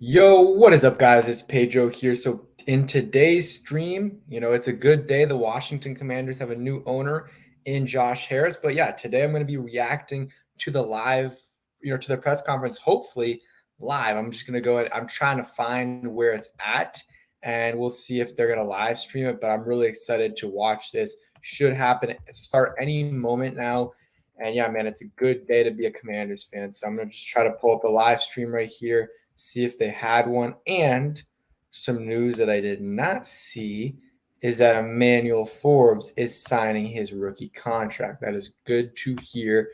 Yo, what is up, guys? It's Pedro here. So, in today's stream, it's a good day. The Washington Commanders have a new owner in Josh Harris. But yeah, today I'm going to be reacting to the live, to the press conference, hopefully live. I'm just going to go ahead. I'm trying to find where it's at, and we'll see if they're going to live stream it. But I'm really excited to watch this. Should happen, start any moment now. And yeah, man, it's a good day to be a Commanders fan. So, I'm going to just try to pull up a live stream right here, see if they had one. And some news that I did not see is that Emmanuel Forbes is signing his rookie contract. That is good to hear.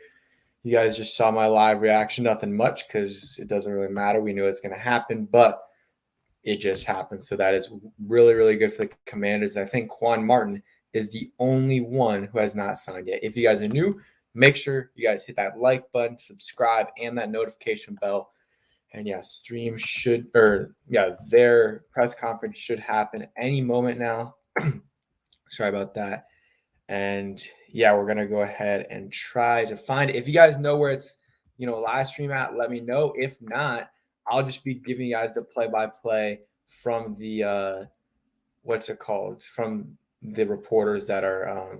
You guys just saw my live reaction. Nothing much because it doesn't really matter. We knew it's going to happen, but it just happened. So that is really, really good for the Commanders. I think Quan Martin is the only one who has not signed yet. If you guys are new, make sure you guys hit that like button, subscribe, and that notification bell. And yeah, their press conference should happen any moment now. Sorry about that. And yeah, we're gonna go ahead and try to find it. If you guys know where it's, live stream at, let me know. If not, I'll just be giving you guys the play-by-play from the what's it called? From the reporters that are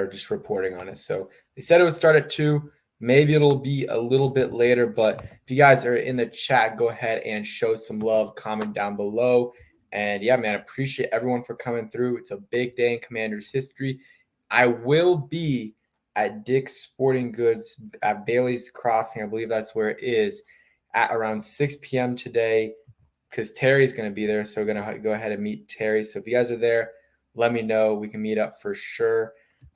just reporting on it. So they said it would start at 2. Maybe it'll be a little bit later, but if you guys are in the chat, go ahead and show some love, comment down below. And yeah, man, appreciate everyone for coming through. It's a big day in Commanders history. I will be at Dick's Sporting Goods at Bailey's Crossing. I believe that's where it is at around 6 p.m. today, because Terry's going to be there. So we're going to go ahead and meet Terry. So if you guys are there, let me know. We can meet up for sure.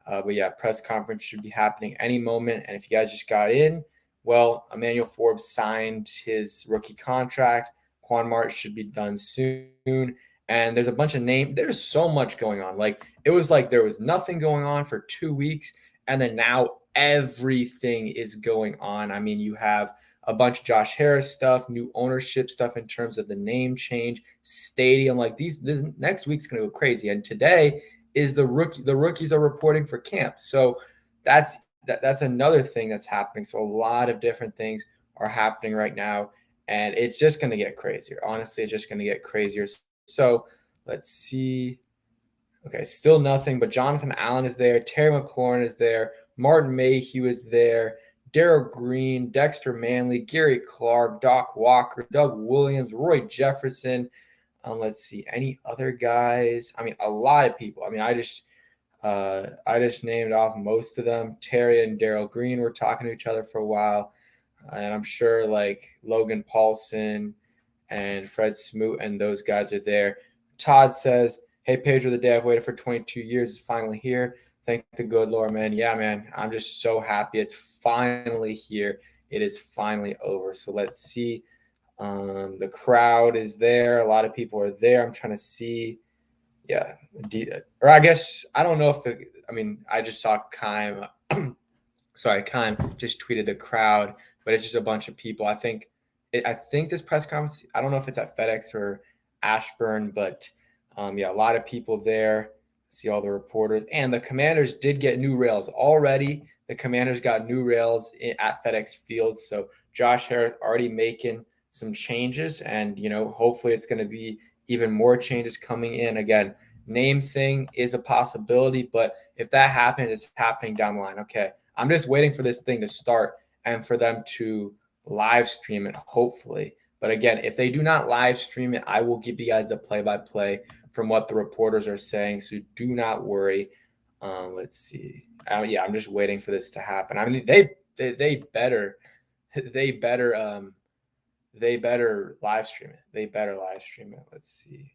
But yeah, press conference should be happening any moment. And if you guys just got in, well, Emmanuel Forbes signed his rookie contract. Quan Martin should be done soon. And there's a bunch of names. There's so much going on. Like, it was like there was nothing going on for 2 weeks. And then now everything is going on. I mean, you have a bunch of Josh Harris stuff, new ownership stuff in terms of the name change, stadium. Like, this next week's going to go crazy. And today is the rookies are reporting for camp. So that's another thing that's happening. So a lot of different things are happening right now, and it's just going to get crazier. Honestly, it's just going to get crazier. So let's see. Okay, still nothing, but Jonathan Allen is there. Terry McLaurin is there. Martin Mayhew is there. Darrell Green, Dexter Manley, Gary Clark, Doc Walker, Doug Williams, Roy Jefferson. Let's see, any other guys? I mean, a lot of people. I mean, I just named off most of them. Terry and Darrell Green were talking to each other for a while, and I'm sure like Logan Paulson and Fred Smoot and those guys are there. Todd says, "Hey Pedro, the day I've waited for 22 years is finally here. Thank the good Lord, man. Yeah, man, I'm just so happy it's finally here. It is finally over." So let's see. The crowd is there. A lot of people are there. I'm trying to see. Yeah, or I guess I don't know if I just saw Kime. Sorry, Kime just tweeted the crowd, but it's just a bunch of people. I think this press conference. I don't know if it's at FedEx or Ashburn, but yeah, a lot of people there. See all the reporters, and the Commanders did get new rails already. The Commanders got new rails at FedEx Field, so Josh Harris already making some changes, and hopefully it's going to be even more changes coming in. Again, name thing is a possibility, but if that happens, it's happening down the line. Okay, I'm just waiting for this thing to start and for them to live stream it, hopefully. But again, if they do not live stream it, I will give you guys the play-by-play from what the reporters are saying. So do not worry. Let's see. Yeah, I'm just waiting for this to happen. I mean, they better they better they better live stream it. They better live stream it. Let's see.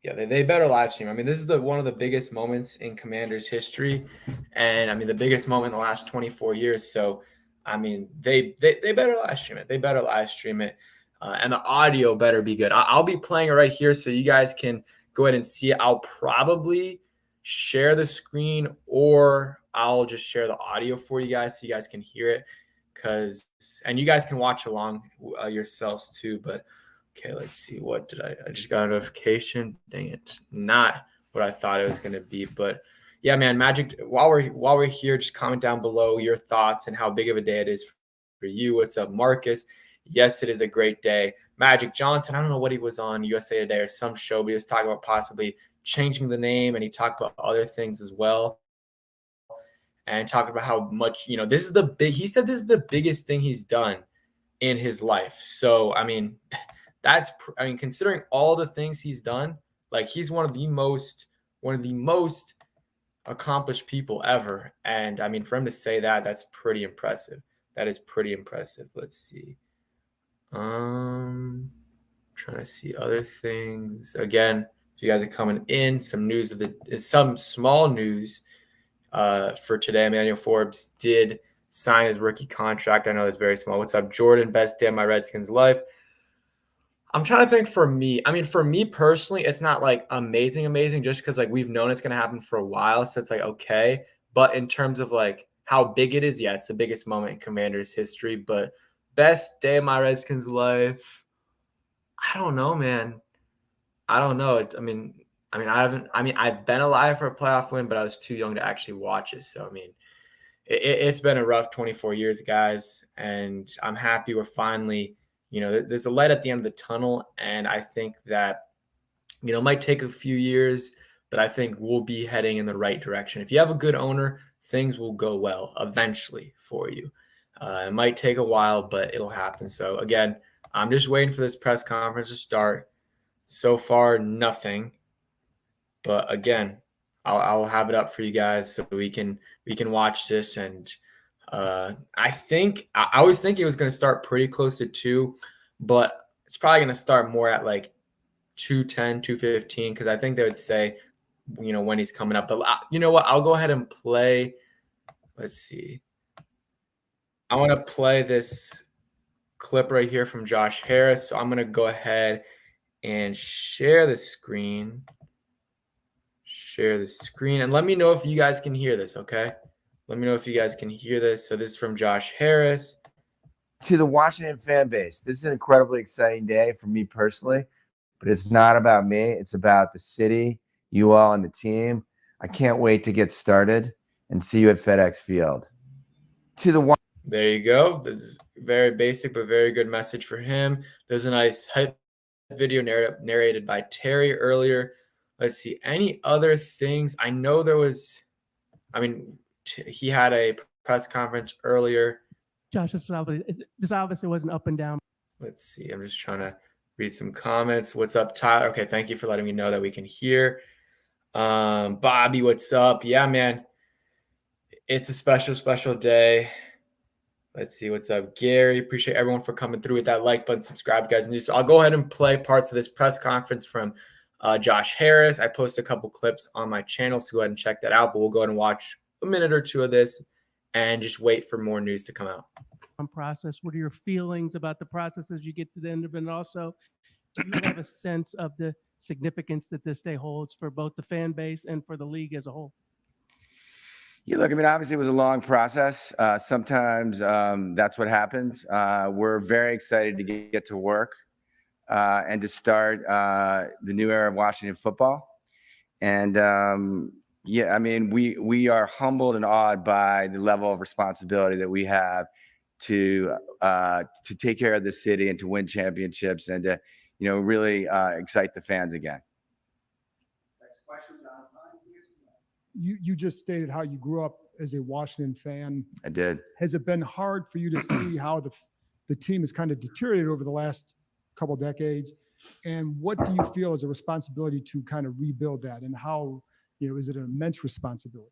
Yeah, they better live stream. I mean, this is one of the biggest moments in Commanders history, and I mean the biggest moment in the last 24 years. So, I mean, they better live stream it. They better live stream it, and the audio better be good. I'll be playing it right here, so you guys can go ahead and see it. I'll probably share the screen, or I'll just share the audio for you guys, so you guys can hear it, and you guys can watch along yourselves too. But okay, let's see. What did I just got a notification. Dang it. Not what I thought it was going to be. But yeah, man, Magic, while we're here, just comment down below your thoughts and how big of a day it is for you. What's up, Marcus? yes, it is a great day. Magic Johnson, I don't know what he was on USA Today or some show, but he was talking about possibly changing the name, and he talked about other things as well. And talking about how much, this is he said this is the biggest thing he's done in his life. So, I mean, considering all the things he's done, like he's one of the most accomplished people ever. And I mean, for him to say that, that's pretty impressive. That is pretty impressive. Let's see. Trying to see other things. Again, if you guys are coming in, some small news for today. Emmanuel Forbes did sign his rookie contract. I know it's very small. What's up, Jordan? Best day of my Redskins life. I'm trying to think for me. I mean, for me personally, it's not like amazing just because like we've known it's going to happen for a while. So it's like, okay. But in terms of like how big it is, yeah, it's the biggest moment in Commanders history. But best day of my Redskins life, I don't know, man. I don't know. I've been alive for a playoff win, but I was too young to actually watch it. So, I mean, it's been a rough 24 years, guys. And I'm happy we're finally, there's a light at the end of the tunnel. And I think that, it might take a few years, but I think we'll be heading in the right direction. If you have a good owner, things will go well eventually for you. It might take a while, but it'll happen. So, again, I'm just waiting for this press conference to start. So far, nothing. But again, I'll have it up for you guys so we can watch this. And I was thinking it was going to start pretty close to 2, but it's probably going to start more at like 2:10, 2:15, because I think they would say, when he's coming up. But you know what? I'll go ahead and play. Let's see. I want to play this clip right here from Josh Harris. So I'm going to go ahead and share the screen. And let me know if you guys can hear this, okay? Let me know if you guys can hear this. So this is from Josh Harris. To the Washington fan base, this is an incredibly exciting day for me personally, but it's not about me. It's about the city, you all, and the team. I can't wait to get started and see you at FedEx Field. There you go. This is very basic, but very good message for him. There's a nice hype video narrated by Terry earlier. Let's see. Any other things? I know there was, he had a press conference earlier. Josh, this obviously wasn't up and down. Let's see. I'm just trying to read some comments. What's up, Tyler? Okay, thank you for letting me know that we can hear. Bobby, what's up? Yeah, man. It's a special day. Let's see what's up, Gary. Appreciate everyone for coming through with that like button, subscribe, guys. And so I'll go ahead and play parts of this press conference from Josh Harris. I posted a couple clips on my channel, so go ahead and check that out. But we'll go ahead and watch a minute or two of this and just wait for more news to come out. Process. What are your feelings about the process as you get to the end of it? And also, do you have a sense of the significance that this day holds for both the fan base and for the league as a whole? Yeah, look, obviously it was a long process. Sometimes that's what happens. We're very excited to get to work and to start the new era of Washington football. And we are humbled and awed by the level of responsibility that we have to take care of the city and to win championships and to, really excite the fans again. Next question, John. You just stated how you grew up as a Washington fan. I did. Has it been hard for you to see how the team has kind of deteriorated over the last couple of decades? And what do you feel is a responsibility to kind of rebuild that? And how, is it an immense responsibility?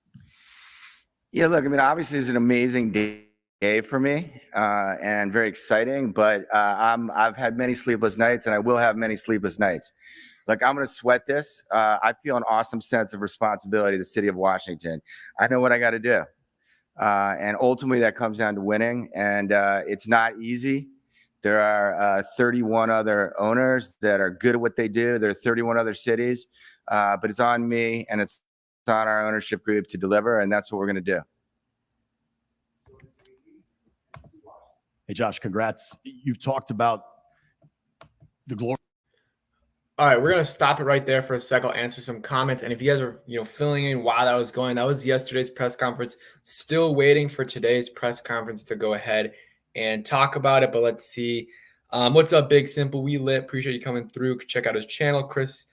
Yeah, look, obviously it's an amazing day for me and very exciting, but I've had many sleepless nights and I will have many sleepless nights. Look, I'm going to sweat this. I feel an awesome sense of responsibility to the city of Washington. I know what I got to do. And ultimately that comes down to winning. And it's not easy. There are 31 other owners that are good at what they do. There are 31 other cities, but it's on me and it's on our ownership group to deliver. And that's what we're going to do. Hey, Josh, congrats. You've talked about the glory. All right, we're going to stop it right there for a second. I'll answer some comments. And if you guys are, filling in while that was going, that was yesterday's press conference. Still waiting for today's press conference to go ahead and talk about it. But let's see. What's up, Big Simple? We lit. Appreciate you coming through. Check out his channel. Chris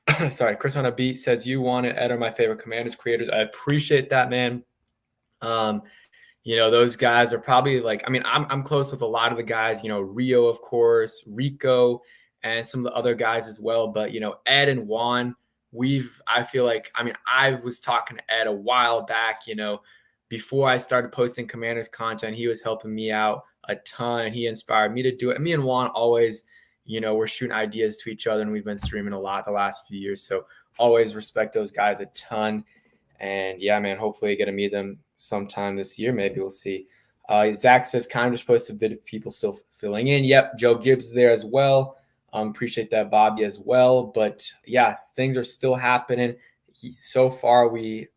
Chris on a beat says you want it. Ed are my favorite Commanders creators. I appreciate that, man. Those guys are probably like, I'm close with a lot of the guys, Rio, of course, Rico, and some of the other guys as well. But, Ed and Juan, I feel like, I was talking to Ed a while back, before I started posting Commanders content. He was helping me out a ton, and he inspired me to do it. And me and Juan always, we're shooting ideas to each other, and we've been streaming a lot the last few years. So always respect those guys a ton. And yeah, man, hopefully I get to meet them sometime this year. Maybe we'll see. Zach says, kind of just posted a bit of people still filling in. Yep, Joe Gibbs is there as well. Appreciate that, Bobby, as well. But yeah, things are still happening. So far, we,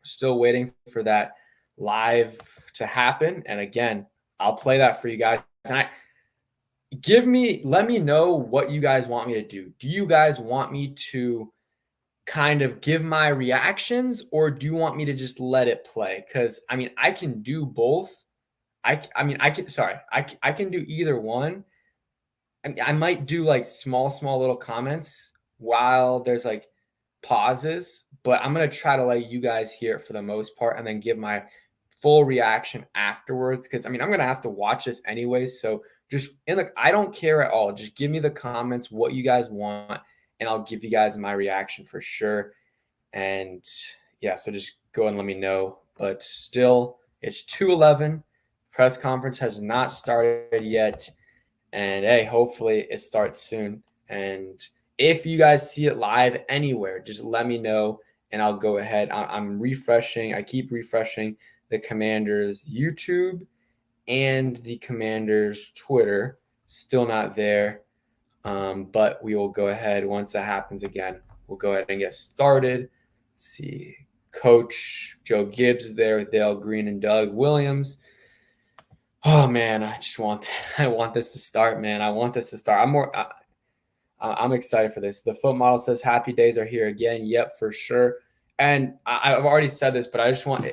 still waiting for that live to happen. And again, I'll play that for you guys. And let me know what you guys want me to do. Do you guys want me to kind of give my reactions, or do you want me to just let it play? Because I can do both. I can do either one. I might do like small little comments while there's like pauses, but I'm gonna try to let you guys hear it for the most part, and then give my full reaction afterwards. Because I'm gonna have to watch this anyway. So I don't care at all. Just give me the comments, what you guys want, and I'll give you guys my reaction for sure. And yeah, so just go and let me know. But still, it's 2:11. Press conference has not started yet. And hey, hopefully it starts soon. And if you guys see it live anywhere, just let me know, and I'll go ahead. I'm refreshing. I keep refreshing the Commanders YouTube and the Commanders Twitter. Still not there. But we will go ahead once that happens again. We'll go ahead and get started. Let's see, Coach Joe Gibbs is there with Dale Green and Doug Williams. Oh man, I want this to start, man. I want this to start. I'm excited for this. The foot model says happy days are here again. Yep, for sure. And I've already said this, but I just want.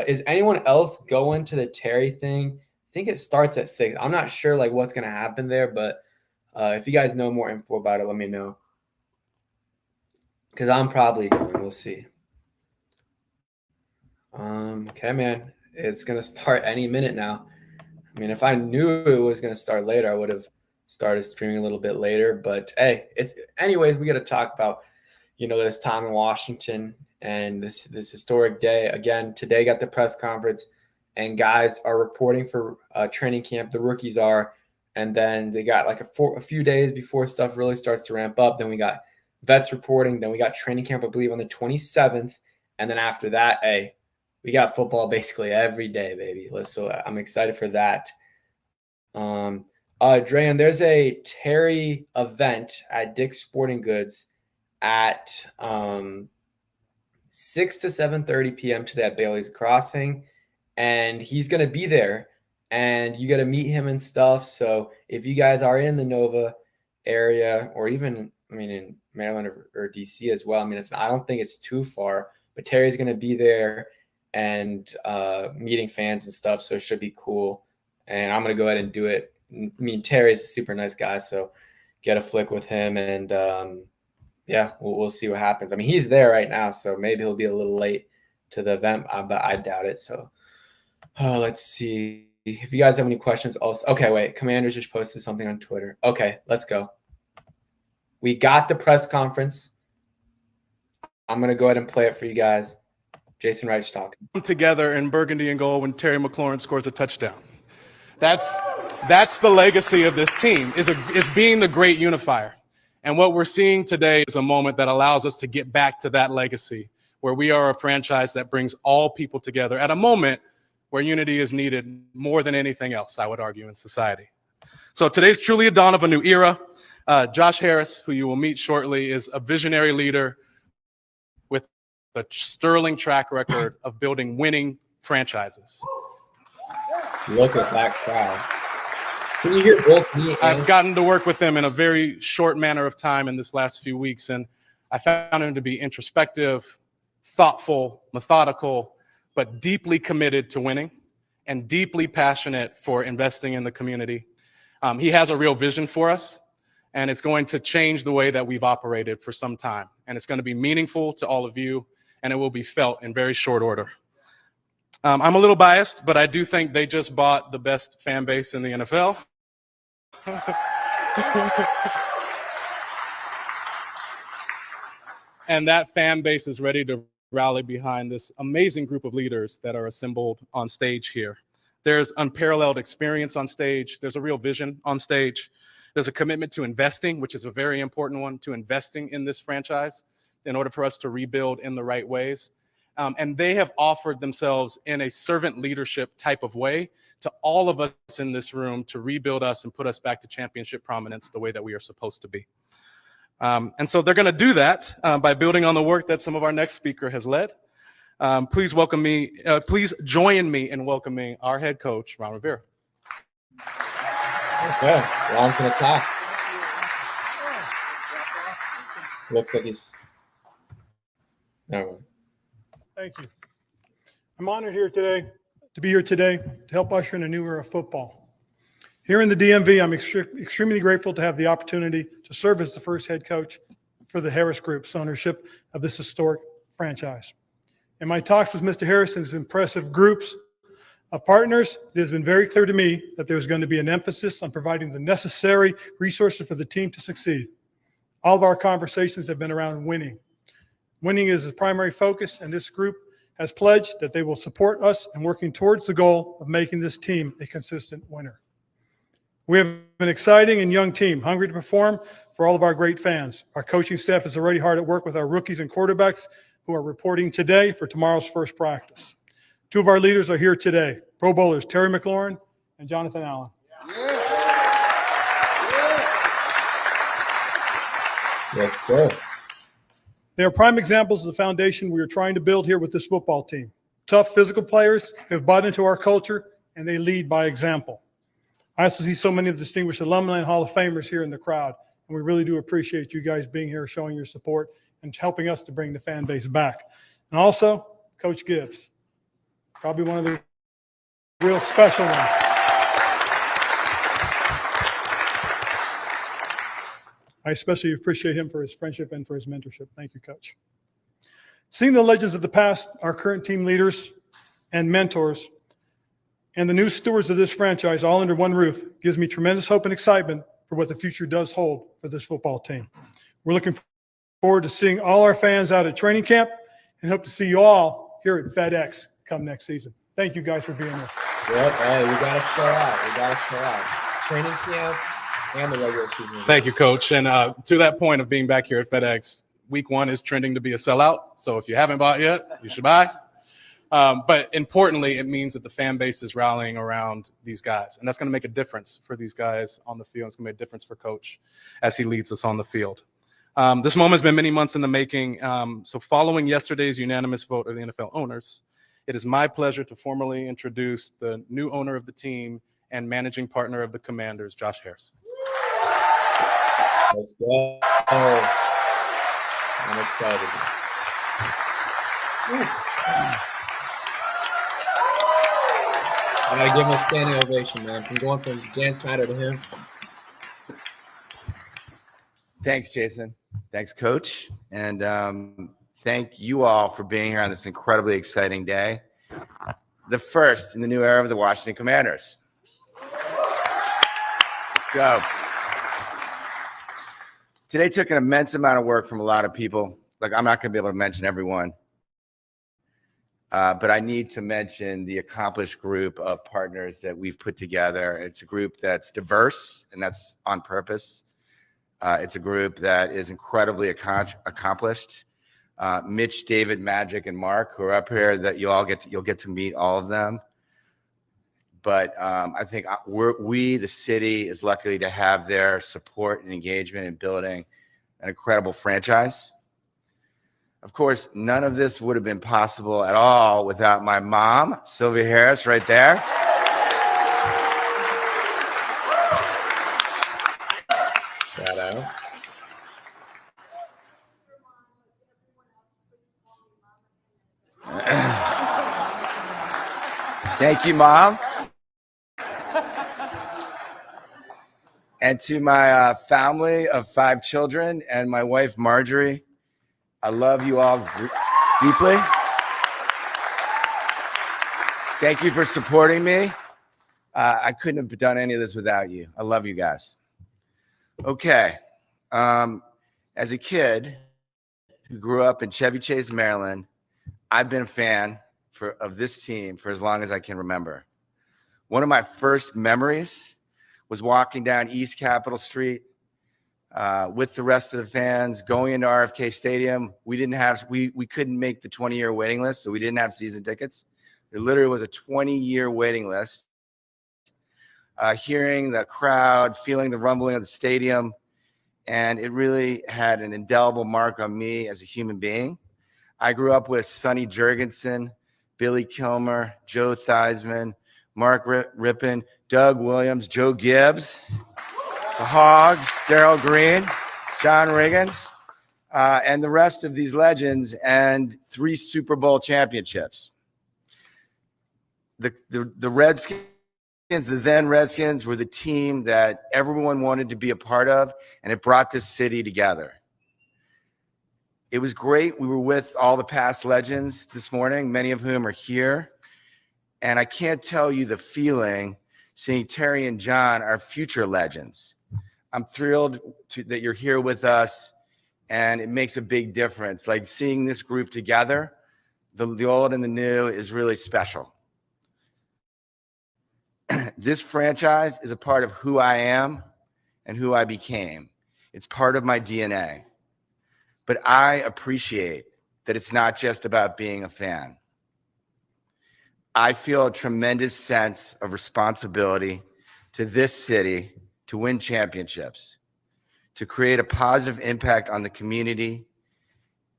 Is anyone else going to the Terry thing? I think it starts at 6. I'm not sure like what's gonna happen there, but. If you guys know more info about it, let me know. Because I'm probably going. We'll see. Okay, man. It's going to start any minute now. If I knew it was going to start later, I would have started streaming a little bit later. But, hey, anyways, we got to talk about, this time in Washington and this historic day. Again, today got the press conference, and guys are reporting for training camp. The rookies are. And then they got like a few days before stuff really starts to ramp up. Then we got vets reporting. Then we got training camp, I believe, on the 27th. And then after that, hey, we got football basically every day, baby. So I'm excited for that. Drayan, there's a Terry event at Dick's Sporting Goods at 6 to 7:30 p.m. today at Bailey's Crossing. And he's going to be there. And you got to meet him and stuff. So if you guys are in the Nova area, or even, in Maryland or DC as well, I don't think it's too far. But Terry's going to be there and meeting fans and stuff. So it should be cool. And I'm going to go ahead and do it. Terry's a super nice guy. So get a flick with him. And yeah, we'll see what happens. He's there right now. So maybe he'll be a little late to the event, but I doubt it. So let's see. If you guys have any questions also. Okay, wait. Commanders just posted something on Twitter. Okay, let's go. We got the press conference. I'm going to go ahead and play it for you guys. Jason Wright's talking. Together in burgundy and gold when Terry McLaurin scores a touchdown. That's the legacy of this team, is being the great unifier. And what we're seeing today is a moment that allows us to get back to that legacy, where we are a franchise that brings all people together at a moment where unity is needed more than anything else, I would argue, in society. So today's truly a dawn of a new era. Josh Harris, who you will meet shortly, is a visionary leader with a sterling track record of building winning franchises. Look at that crowd. Can you hear both me and I've gotten to work with him in a very short manner of time in this last few weeks, and I found him to be introspective, thoughtful, methodical, but deeply committed to winning. and deeply passionate for investing in the community. He has a real vision for us, and it's going to change the way that we've operated for some time. And it's going to be meaningful to all of you, and it will be felt in very short order. I'm a little biased, but I do think they just bought the best fan base in the NFL. And that fan base is ready to rally behind this amazing group of leaders that are assembled on stage here. There's unparalleled experience on stage. There's a real vision on stage. There's a commitment to investing, which is a very important one, to investing in this franchise in order for us to rebuild in the right ways. And they have offered themselves in a servant leadership type of way to all of us in this room to rebuild us and put us back to championship prominence the way that we are supposed to be. And so they're going to do that by building on the work that some of our next speaker has led. Please join me in welcoming our head coach, Ron Rivera. Okay, Ron can attack. Looks like he's. Never mind. Thank you. I'm honored to be here today to help usher in a new era of football. Here in the DMV, I'm extremely grateful to have the opportunity to serve as the first head coach for the Harris Group's ownership of this historic franchise. In my talks with Mr. Harris and his impressive groups of partners, it has been very clear to me that there's going to be an emphasis on providing the necessary resources for the team to succeed. All of our conversations have been around winning. Winning is the primary focus, and this group has pledged that they will support us in working towards the goal of making this team a consistent winner. We have an exciting and young team, hungry to perform for all of our great fans. Our coaching staff is already hard at work with our rookies and quarterbacks who are reporting today for tomorrow's first practice. Two of our leaders are here today, Pro Bowlers Terry McLaurin and Jonathan Allen. Yes, sir. They are prime examples of the foundation we are trying to build here with this football team. Tough physical players who have bought into our culture, and they lead by example. I also see so many of the distinguished alumni and Hall of Famers here in the crowd, and we really do appreciate you guys being here, showing your support, and helping us to bring the fan base back. And also, Coach Gibbs, probably one of the real special ones. I especially appreciate him for his friendship and for his mentorship. Thank you, Coach. Seeing the legends of the past, our current team leaders and mentors, and the new stewards of this franchise all under one roof gives me tremendous hope and excitement for what the future does hold for this football team. We're looking forward to seeing all our fans out at training camp and hope to see you all here at FedEx come next season. Thank you guys for being here. Yep, hey, we got to show out. We got to show out. Training camp and the regular season. Thank you, Coach. And to that point of being back here at FedEx, week one is trending to be a sellout. So if you haven't bought yet, you should buy. But importantly, it means that the fan base is rallying around these guys. And that's going to make a difference for these guys on the field. It's going to make a difference for Coach as he leads us on the field. This moment has been many months in the making. So following yesterday's unanimous vote of the NFL owners, it is my pleasure to formally introduce the new owner of the team and managing partner of the Commanders, Josh Harris. Let's go. I'm excited. I gotta give him a standing ovation, man. From going from Dan Snyder to him. Thanks, Jason. Thanks, Coach. And thank you all for being here on this incredibly exciting day. The first in the new era of the Washington Commanders. Let's go. Today took an immense amount of work from a lot of people. Like, I'm not going to be able to mention everyone. But I need to mention the accomplished group of partners that we've put together. It's a group that's diverse, and that's on purpose. It's a group that is incredibly accomplished. Mitch, David, Magic, and Mark, who are up here, that you'll get to meet all of them. But I think we, the city, is lucky to have their support and engagement in building an incredible franchise. Of course, none of this would have been possible at all without my mom, Sylvia Harris, right there. Shout out. Thank you, Mom. And to my family of 5 children and my wife, Marjorie, I love you all deeply. Thank you for supporting me. I couldn't have done any of this without you. I love you guys. Okay. As a kid who grew up in Chevy Chase, Maryland, I've been a fan of this team for as long as I can remember. One of my first memories was walking down East Capitol Street with the rest of the fans, going into RFK Stadium. We couldn't make the 20-year waiting list, so we didn't have season tickets. There literally was a 20-year waiting list. Hearing the crowd, feeling the rumbling of the stadium, and it really had an indelible mark on me as a human being. I grew up with Sonny Jurgensen, Billy Kilmer, Joe Theismann, Mark Rippon, Doug Williams, Joe Gibbs, the Hogs, Darryl Green, John Riggins, and the rest of these legends, and 3 Super Bowl championships. The Redskins, the then Redskins, were the team that everyone wanted to be a part of, and it brought this city together. It was great. We were with all the past legends this morning, many of whom are here. And I can't tell you the feeling seeing Terry and John, our future legends. I'm thrilled that you're here with us, and it makes a big difference. Like seeing this group together, the old and the new, is really special. This franchise is a part of who I am and who I became. It's part of my DNA. But I appreciate that it's not just about being a fan. I feel a tremendous sense of responsibility to this city to win championships, to create a positive impact on the community,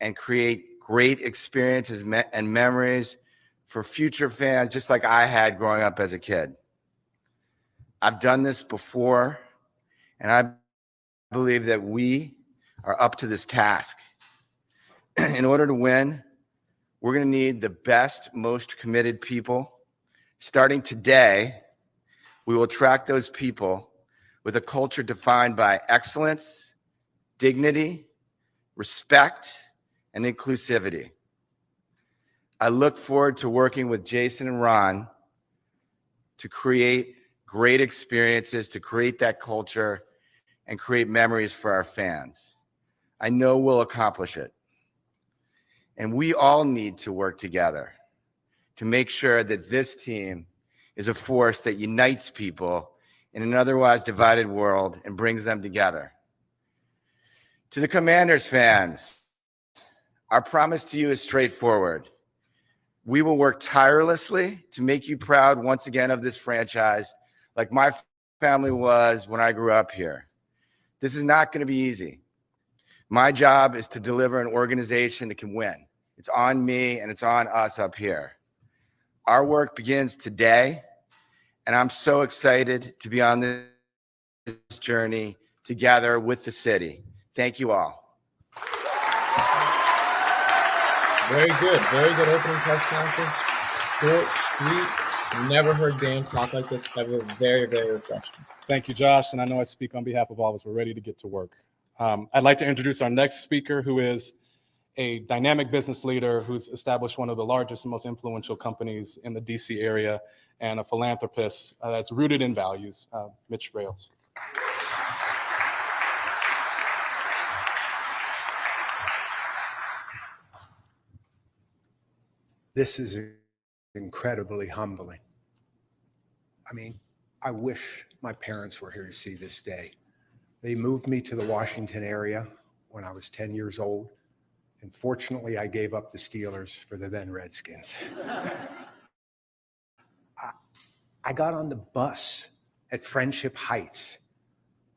and create great experiences and memories for future fans, just like I had growing up as a kid. I've done this before, and I believe that we are up to this task. In order to win, we're going to need the best, most committed people. Starting today, we will attract those people with a culture defined by excellence, dignity, respect, and inclusivity. I look forward to working with Jason and Ron to create great experiences, to create that culture, and create memories for our fans. I know we'll accomplish it. And we all need to work together to make sure that this team is a force that unites people in an otherwise divided world and brings them together. To the Commanders fans, our promise to you is straightforward. We will work tirelessly to make you proud once again of this franchise, like my family was when I grew up here. This is not going to be easy. My job is to deliver an organization that can win. It's on me and it's on us up here. Our work begins today, and I'm so excited to be on this journey together with the city. Thank you all. Very good opening press conference. Short, sweet. Never heard Dan talk like this ever. Very, very refreshing. Thank you, Josh. And I know I speak on behalf of all of us. We're ready to get to work. I'd like to introduce our next speaker, who is a dynamic business leader who's established one of the largest and most influential companies in the DC area, and a philanthropist that's rooted in values, Mitch Rales. This is incredibly humbling. I mean, I wish my parents were here to see this day. They moved me to the Washington area when I was 10 years old. And fortunately, I gave up the Steelers for the then Redskins. I got on the bus at Friendship Heights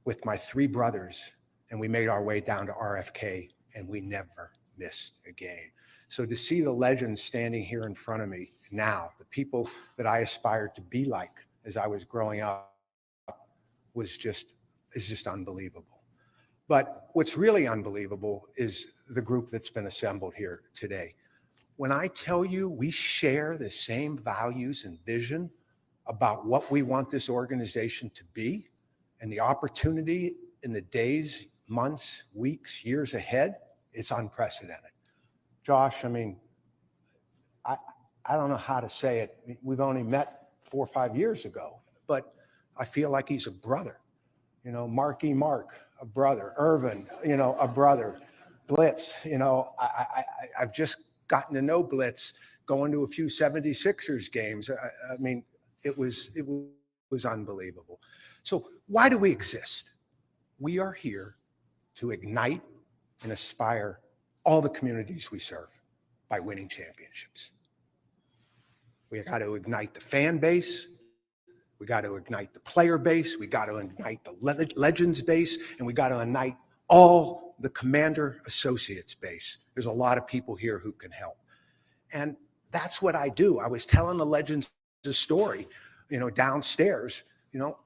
with my 3 brothers, and we made our way down to RFK, and we never missed a game. So to see the legends standing here in front of me now, the people that I aspired to be like as I was growing up, is just unbelievable. But what's really unbelievable is the group that's been assembled here today. when I tell you we share the same values and vision about what we want this organization to be and the opportunity in the days, months, weeks, years ahead, it's unprecedented. Josh, I mean, I don't know how to say it. We've only met 4 or 5 years ago, but I feel like he's a brother. You know, Marky Mark, a brother. Irvin, you know, a brother. Blitz, you know, I've just gotten to know Blitz, going to a few 76ers games. I mean, it was unbelievable. So why do we exist? We are here to ignite and inspire all the communities we serve by winning championships. We got to ignite the fan base. We got to ignite the player base. We got to ignite the legends base. And we got to ignite all the commander associates base. There's a lot of people here who can help. And that's what I do. I was telling the legends story, you know, downstairs. You know,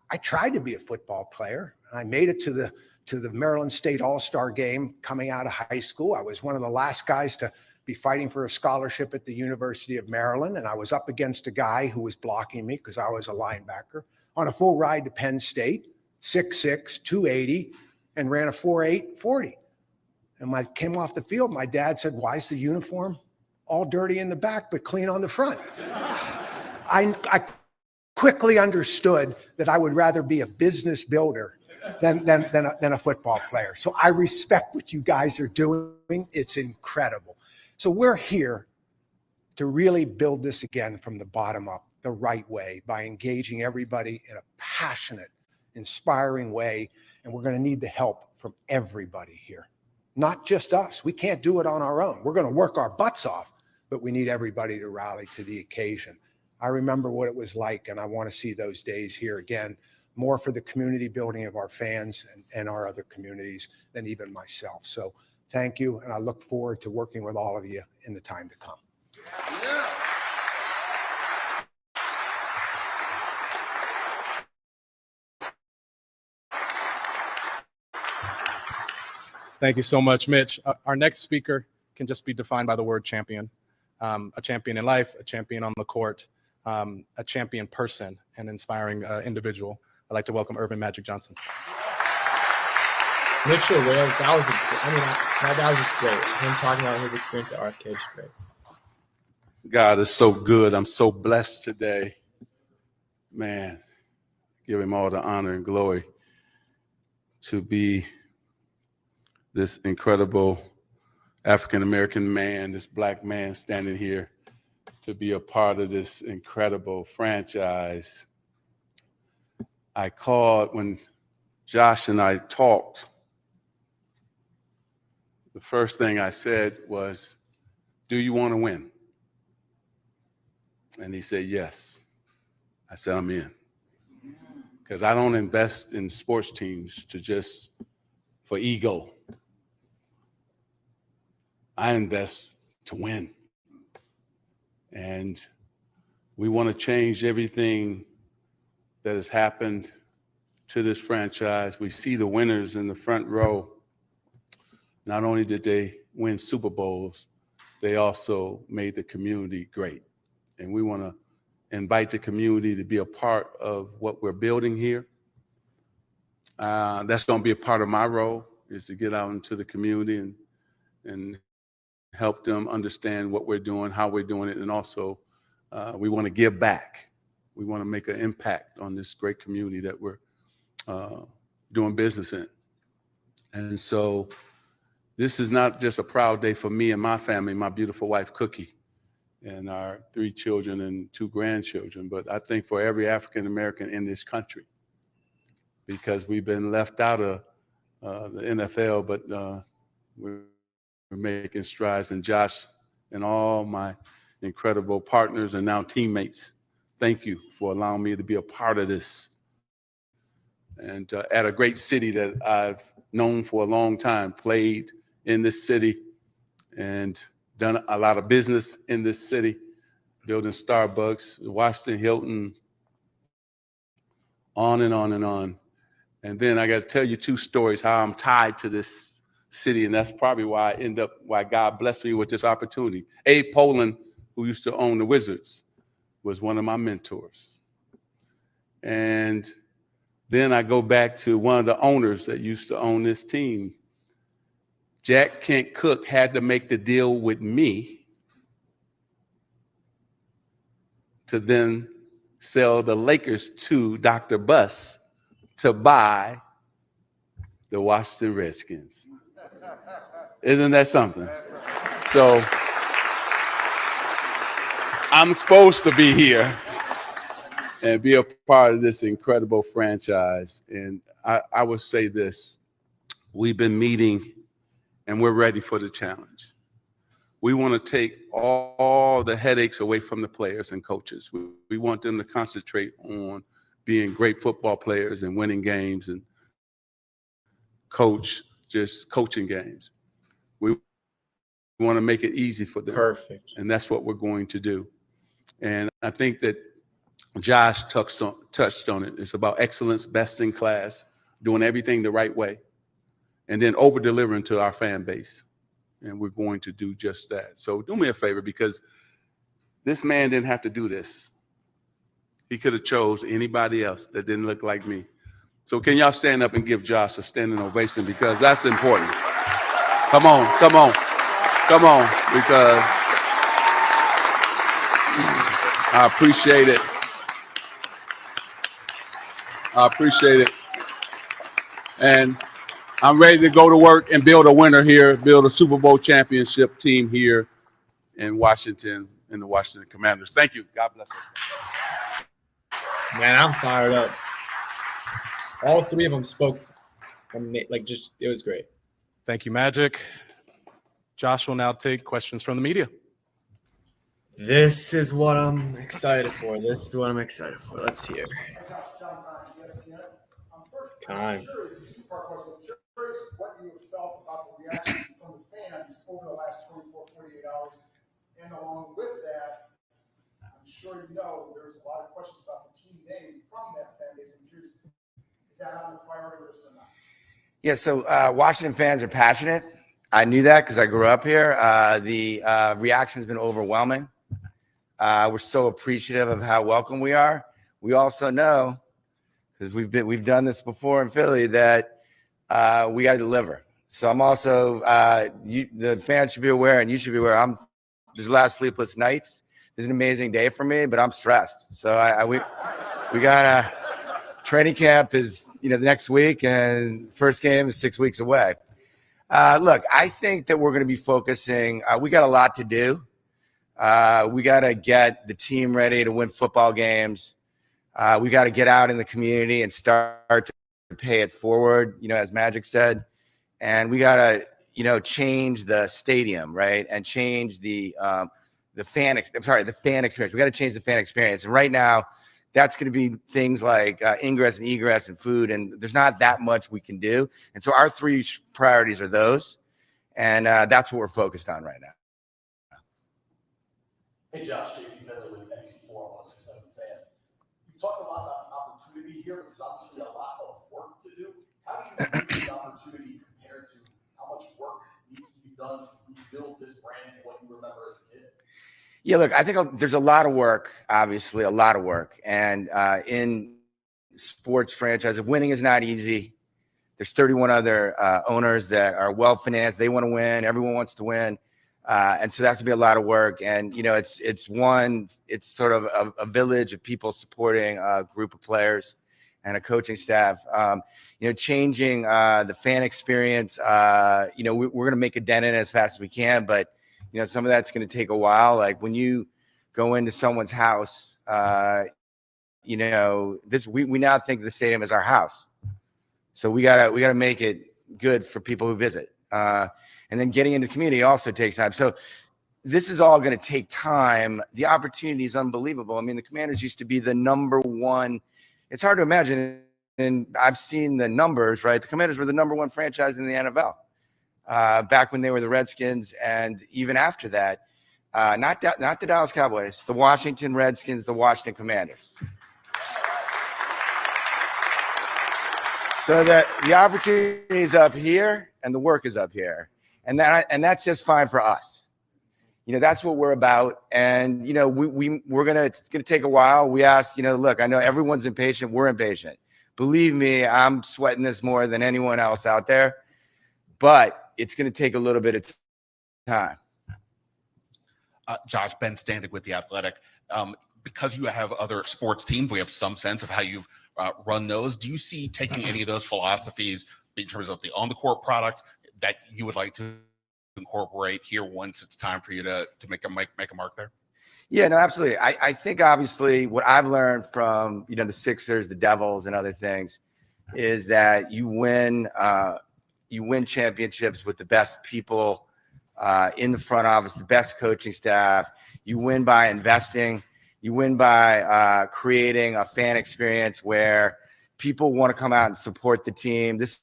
I tried to be a football player. I made it to the Maryland State All-Star game coming out of high school. I was one of the last guys to be fighting for a scholarship at the University of Maryland. And I was up against a guy who was blocking me because I was a linebacker on a full ride to Penn State, 6'6", 280, and ran a 4.8 40. And when I came off the field, my dad said, "Why is the uniform all dirty in the back, but clean on the front?" I quickly understood that I would rather be a business builder than a football player. So I respect what you guys are doing. It's incredible. So we're here to really build this again from the bottom up the right way by engaging everybody in a passionate, inspiring way. And we're going to need the help from everybody here, not just us. We can't do it on our own. We're going to work our butts off, but we need everybody to rally to the occasion. I remember what it was like, and I want to see those days here again, more for the community building of our fans and our other communities than even myself. So thank you, and I look forward to working with all of you in the time to come. Thank you so much, Mitch. Our next speaker can just be defined by the word champion. A champion in life, a champion on the court, a champion person, an inspiring individual. I'd like to welcome Irvin Magic Johnson. Mitchell Rales, that was just great. Him talking about his experience at RFK is great. God is so good. I'm so blessed today. Man, give him all the honor and glory to be this incredible African-American man, this black man standing here to be a part of this incredible franchise. I called when Josh and I talked. The first thing I said was, "Do you want to win?" And he said, "Yes." I said, "I'm in." Because I don't invest in sports teams for ego. I invest to win. And we want to change everything that has happened to this franchise. We see the winners in the front row. Not only did they win Super Bowls, they also made the community great. And we want to invite the community to be a part of what we're building here. That's going to be a part of my role, is to get out into the community and help them understand what we're doing, how we're doing it, and also we want to give back. We want to make an impact on this great community that we're doing business in. And so this is not just a proud day for me and my family, my beautiful wife, Cookie, and our 3 children and 2 grandchildren, but I think for every African-American in this country, because we've been left out of the NFL, but we're making strides. And Josh and all my incredible partners and now teammates, thank you for allowing me to be a part of this. And at a great city that I've known for a long time, played in this city and done a lot of business in this city, building Starbucks, Washington Hilton, on and on and on. And then I got to tell you 2 stories how I'm tied to this city, and that's probably why God blessed me with this opportunity. Abe Poland, who used to own the Wizards, was one of my mentors. And then I go back to one of the owners that used to own this team. Jack Kent Cooke had to make the deal with me to then sell the Lakers to Dr. Buss to buy the Washington Redskins. Isn't that something? So I'm supposed to be here and be a part of this incredible franchise. And I would say this, we've been meeting and we're ready for the challenge. We want to take all the headaches away from the players and coaches. We want them to concentrate on being great football players and winning games and coaching games. We want to make it easy for them. Perfect. And that's what we're going to do. And I think that Josh touched on it. It's about excellence, best in class, doing everything the right way, and then over-delivering to our fan base. And we're going to do just that. So do me a favor, because this man didn't have to do this. He could have chose anybody else that didn't look like me. So can y'all stand up and give Josh a standing ovation, because that's important. Come on, come on, come on, because I appreciate it. I appreciate it. And I'm ready to go to work and build a winner here, build a Super Bowl championship team here in Washington, in the Washington Commanders. Thank you. God bless you. Man, I'm fired up. All three of them spoke, it was great. Thank you, Magic. Josh will now take questions from the media. This is what I'm excited for. Let's hear. Time. Curious what you have felt about the reaction from the fans over the last 24, 48 hours. And along with that, I'm sure you know there's a lot of questions about the team name from that fan base. I'm curious, is that on the priority list or not? Yeah, so Washington fans are passionate. I knew that because I grew up here. The reaction has been overwhelming. We're so appreciative of how welcome we are. We also know, because we've done this before in Philly, that we got to deliver. So I'm also the fans should be aware, and you should be aware. There's a lot of sleepless nights. This is an amazing day for me, but I'm stressed. So we got training camp is the next week, and first game is 6 weeks away. Look, I think that we're going to be focusing. We got a lot to do. We got to get the team ready to win football games. We got to get out in the community and start to pay it forward, as Magic said. And we got to, change the stadium, right? And change the fan experience. We got to change the fan experience. And right now, that's going to be things like ingress and egress and food. And there's not that much we can do. And so our three priorities are those. And that's what we're focused on right now. Hey, Josh, JP Finley with NBC4 167 fan. You talked a lot about opportunity here, but there's obviously a lot of work to do. How do you view the opportunity compared to how much work needs to be done to rebuild this brand and what you remember as a kid? Yeah, look, I think there's a lot of work, obviously, a lot of work. And in sports franchises, winning is not easy. There's 31 other owners that are well-financed. They want to win. Everyone wants to win. And so that's going to be a lot of work. And, it's sort of a village of people supporting a group of players and a coaching staff. Changing the fan experience, we're going to make a dent in it as fast as we can. But, some of that's going to take a while. Like when you go into someone's house, we now think of the stadium as our house. So we gotta make it good for people who visit. And then getting into the community also takes time. So this is all going to take time. The opportunity is unbelievable. I mean, the Commanders used to be the number one. It's hard to imagine. And I've seen the numbers, right? The Commanders were the number one franchise in the NFL back when they were the Redskins. And even after that, not the Dallas Cowboys, the Washington Redskins, the Washington Commanders. So that the opportunity is up here and the work is up here. And that's just fine for us. That's what we're about. And, it's going to take a while. We asked, look, I know everyone's impatient. We're impatient. Believe me, I'm sweating this more than anyone else out there, but it's going to take a little bit of time. Josh, Ben Standig with The Athletic. Because you have other sports teams, we have some sense of how you've run those. Do you see taking any of those philosophies in terms of the on-the-court products that you would like to incorporate here once it's time for you to make a mark there? Yeah, no, absolutely. I think obviously what I've learned from, the Sixers, the Devils, and other things is that you win championships with the best people in the front office, the best coaching staff. You win by investing. You win by creating a fan experience where people want to come out and support the team. This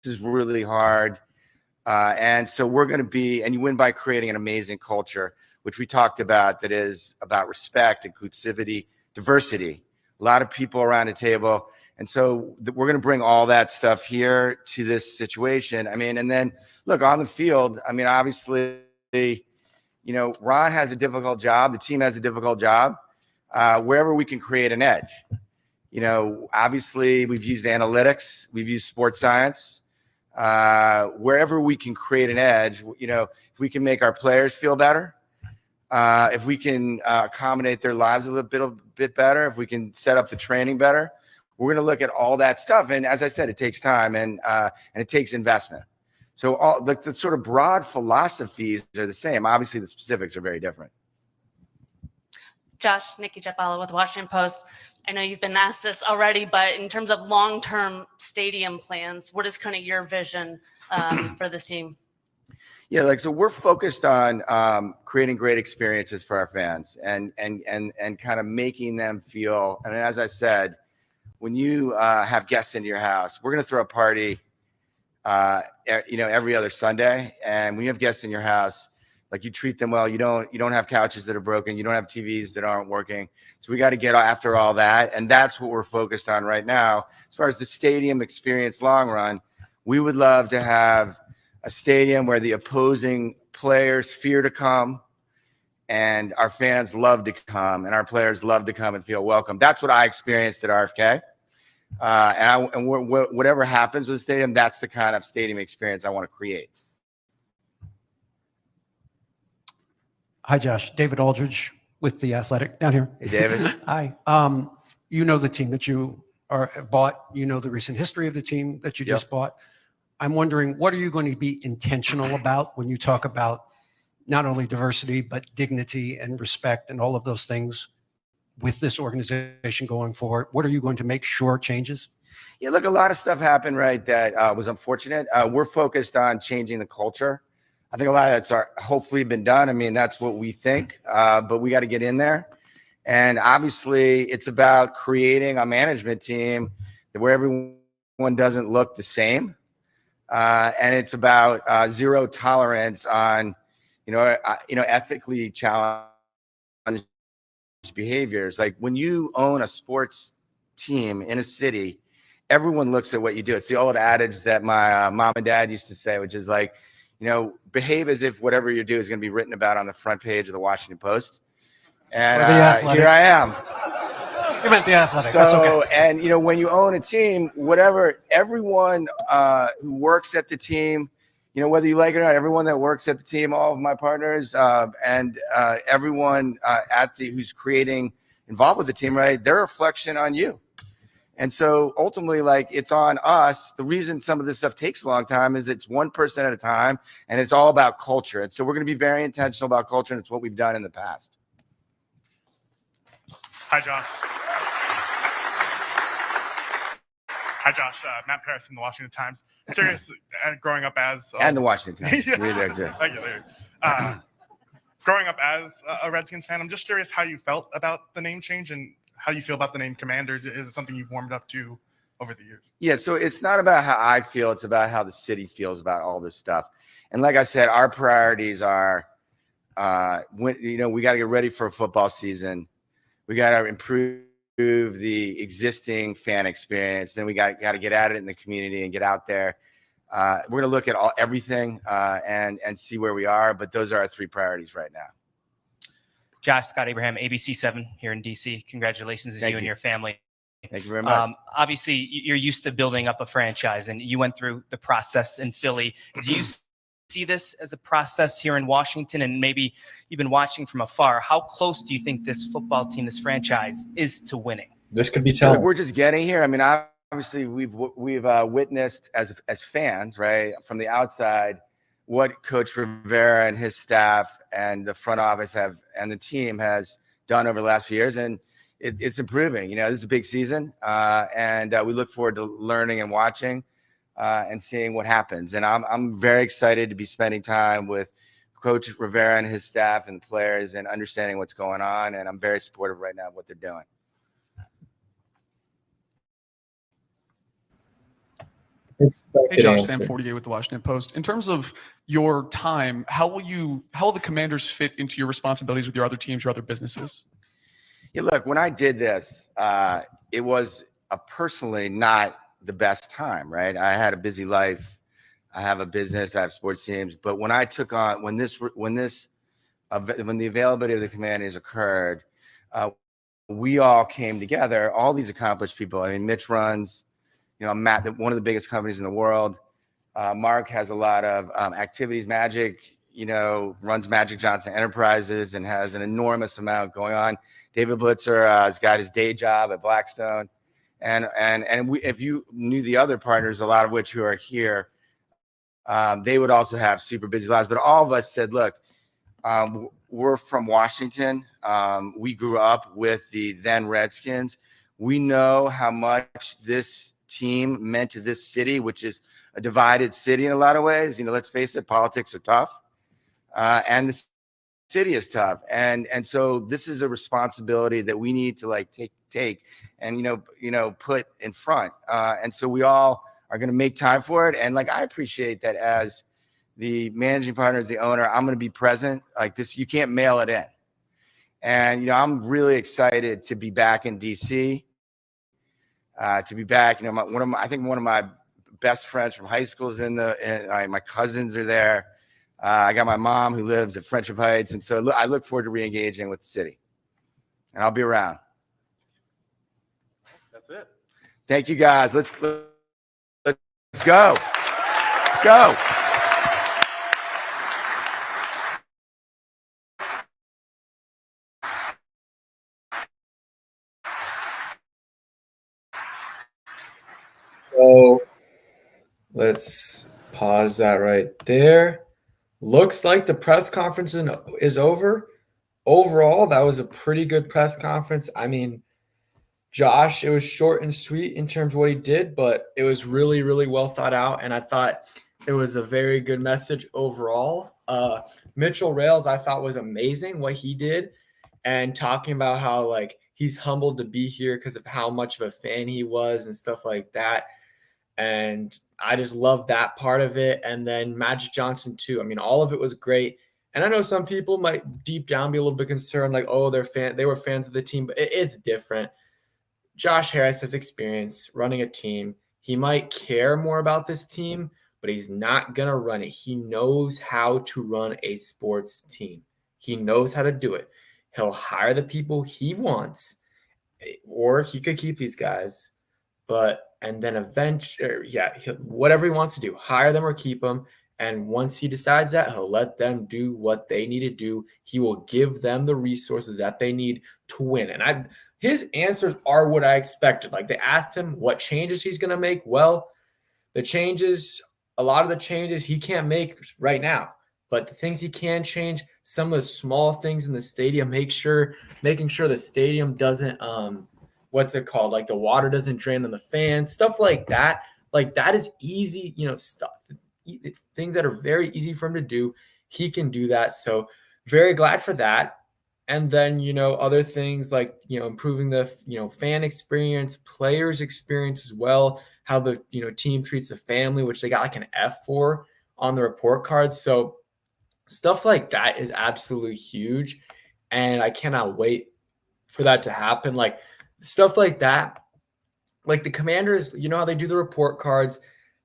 is really hard. And so we're going to be, and you win by creating an amazing culture, which we talked about, that is about respect, inclusivity, diversity, a lot of people around the table. And so we're going to bring all that stuff here to this situation. And then look, on the field, obviously, Ron has a difficult job. The team has a difficult job. Wherever we can create an edge, obviously we've used analytics, we've used sports science, wherever we can create an edge, if we can make our players feel better, if we can accommodate their lives a little bit better, if we can set up the training better, we're going to look at all that stuff. And as I said, it takes time and it takes investment. So all the sort of broad philosophies are the same. Obviously the specifics are very different. Josh, Nikki Jeffala with Washington Post. I know you've been asked this already, but in terms of long-term stadium plans, what is kind of your vision for this team? Yeah, so we're focused on creating great experiences for our fans and kind of making them feel. And as I said, when you have guests into your house, we're going to throw a party, every other Sunday. And when you have guests in your house, you treat them well. You don't have couches that are broken. You don't have TVs that aren't working. So we got to get after all that. And that's what we're focused on right now. As far as the stadium experience long run, we would love to have a stadium where the opposing players fear to come and our fans love to come and our players love to come and feel welcome. That's what I experienced at RFK. And whatever happens with the stadium, that's the kind of stadium experience I want to create. Hi, Josh. David Aldridge with The Athletic down here. Hey, David. Hi. You know the team that you bought. You know the recent history of the team that you just bought. I'm wondering, what are you going to be intentional about when you talk about not only diversity, but dignity and respect and all of those things with this organization going forward? What are you going to make sure changes? Yeah, look, a lot of stuff happened, right, that was unfortunate. We're focused on changing the culture. I think a lot of that's hopefully been done. That's what we think, but we got to get in there. And obviously, it's about creating a management team where everyone doesn't look the same. And it's about zero tolerance on, ethically challenged behaviors. Like when you own a sports team in a city, everyone looks at what you do. It's the old adage that my mom and dad used to say, which is like, behave as if whatever you do is going to be written about on the front page of the Washington Post. And here I am. You meant The Athletic. So, that's okay. And, when you own a team, everyone who works at the team, whether you like it or not, everyone that works at the team, all of my partners and everyone who's involved with the team, right, they're a reflection on you. And so ultimately, it's on us. The reason some of this stuff takes a long time is it's one person at a time, and it's all about culture. And so we're going to be very intentional about culture, and it's what we've done in the past. Hi, Josh. Hi, Josh. Matt Paris from the Washington Times. Curious, growing up as... and the Washington Times. Yeah. Really there, too. Thank you. Growing up as a Redskins fan, I'm just curious how you felt about the name change and how you feel about the name Commanders. Is it something you've warmed up to over the years? Yeah, so it's not about how I feel. It's about how the city feels about all this stuff. And like I said, our priorities are, we got to get ready for a football season. We got to improve the existing fan experience. Then we got to get at it in the community and get out there. We're going to look at everything and see where we are. But those are our 3 priorities right now. Josh, Scott Abraham, ABC7 here in DC. Congratulations to you and your family. Thank you very much. Obviously, you're used to building up a franchise, and you went through the process in Philly. Do you see this as a process here in Washington? And maybe you've been watching from afar. How close do you think this football team, this franchise, is to winning? This could be telling. We're just getting here. I mean, obviously, we've witnessed as fans, right, from the outside, what Coach Rivera and his staff and the front office and the team has done over the last few years, and it's improving. You know, this is a big season, and we look forward to learning and watching and seeing what happens. And I'm very excited to be spending time with Coach Rivera and his staff and the players and understanding what's going on. And I'm very supportive right now of what they're doing. Hey, Josh, Sam Fortier with the Washington Post. In terms of your time, how will the Commanders fit into your responsibilities with your other teams, your other businesses? Yeah, look, when I did this, it was personally not the best time, right? I had a busy life. I have a business. I have sports teams. But when I took on, when the availability of the Commanders occurred, we all came together. All these accomplished people. I mean, Mitch runs, Matt, one of the biggest companies in the world. Mark has a lot of activities. Magic, runs Magic Johnson Enterprises and has an enormous amount going on. David Blitzer has got his day job at Blackstone. And if you knew the other partners, a lot of which who are here, they would also have super busy lives. But all of us said, look, we're from Washington. We grew up with the then Redskins. We know how much this team meant to this city, which is a divided city in a lot of ways. Let's face it, politics are tough. And the city is tough. And so this is a responsibility that we need to take and, put in front. And so we all are going to make time for it. And I appreciate that as the managing partner, as the owner, I'm going to be present like this. You can't mail it in. And, I'm really excited to be back in DC, to be back. I think one of my best friends from high school is my cousins are there. I got my mom who lives at Friendship Heights. And so I look forward to re-engaging with the city. And I'll be around. That's it. Thank you, guys. Let's go. Let's go. So let's pause that right there. Looks like the press conference is over. Overall, that was a pretty good press conference. I mean, Josh, it was short and sweet in terms of what he did, but it was really, really well thought out. And I thought it was a very good message overall. Mitchell Rales, I thought was amazing what he did and talking about how he's humbled to be here because of how much of a fan he was and stuff like that. And I just love that part of it. And then Magic Johnson too. I mean, all of it was great. And I know some people might deep down be a little bit concerned, they were fans of the team, but it's different. Josh Harris has experience running a team. He might care more about this team, but he's not going to run it. He knows how to run a sports team. He knows how to do it. He'll hire the people he wants, or he could keep these guys. And then eventually, whatever he wants to do, hire them or keep them. And once he decides that, he'll let them do what they need to do. He will give them the resources that they need to win. And his answers are what I expected. They asked him what changes he's going to make. Well, a lot of the changes he can't make right now. But the things he can change, some of the small things in the stadium, making sure the stadium doesn't what's it called? The water doesn't drain on the fans, stuff like that. That is easy, stuff. Things that are very easy for him to do. He can do that. So very glad for that. And then, other things improving the, fan experience, players experience as well, how the, team treats the family, which they got an F for on the report card. So stuff like that is absolutely huge. And I cannot wait for that to happen. stuff like that. Like the Commanders, you know how they do the report cards.